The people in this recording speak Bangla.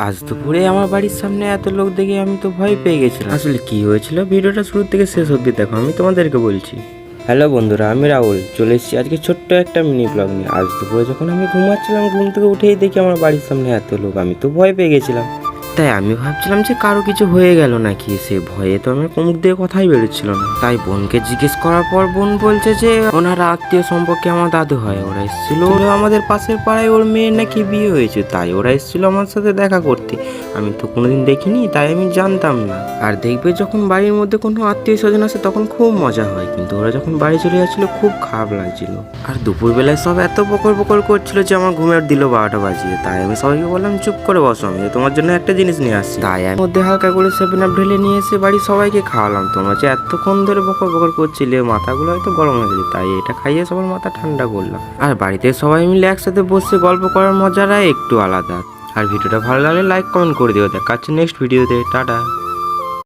আজ দুপুরে আমার বাড়ির সামনে এত লোক দেখে আমি তো ভয় পেয়ে গেছিলাম। আসলে কি হয়েছিল ভিডিওটা শুরু থেকে শেষ অবধি দেখো, আমি তোমাদেরকে বলছি। হ্যালো বন্ধুরা, আমি রাহুল চলে এসেছি আজকে ছোট্ট একটা মিনি ব্লগ নিয়ে। আজ দুপুরে যখন আমি ঘুমাচ্ছিলাম, ঘুম থেকে উঠেই দেখি আমার বাড়ির সামনে এত লোক, আমি তো ভয় পেয়ে গেছিলাম। তাই আমি ভাবছিলাম যে কারো কিছু হয়ে গেল নাকি, সে ভয়ে তো আমার মুখ দিয়ে কথাই বেরোচ্ছিল না। তাই বোনকে জিজ্ঞেস করার পর বোন বলছে যে ওনারা আত্মীয় সম্পর্কে আমার দাদু হয়, ওরা এসেছিল আমাদের পাশের পাড়ায়, ওর মেয়ের নাকি বিয়ে হয়েছে, তাই ওরা এসেছিল আমার সাথে দেখা করতে। আমি তো কোনোদিন দেখিনি, তাই আমি জানতাম না। আর দেখবে যখন বাড়ির মধ্যে কোনো আত্মীয় স্বজন আসে তখন খুব মজা হয়, কিন্তু ওরা যখন বাড়ি চলে যাচ্ছিল খুব খারাপ লাগছিল। আর দুপুরবেলায় সব এত বকর বকর করছিল যে আমার ঘুমের দিল 12টা বাজিয়ে। তাই আমি সবাইকে বললাম চুপ করে বসো, আমি তোমার জন্য একটা জিনিস নিয়ে আসছি। তাই আমি মধ্যে হালকা করে 7 আপ ঢেলে নিয়ে এসে বাড়ি সবাইকে খাওয়ালাম। তোমরা যে এতক্ষণ ধরে বকর বকর করছিলে, মাথাগুলো হয়তো গরম হয়ে গেছে, তাই এটা খাইয়ে সবার মাথা ঠান্ডা করলাম। আর বাড়িতে সবাই মিলে একসাথে বসে গল্প করার মজাটাই একটু আলাদা। আর ভিডিওটা ভালো লাগলে লাইক কমেন্ট করে দিও। দেখা হচ্ছে নেক্সট ভিডিওতে। টাটা।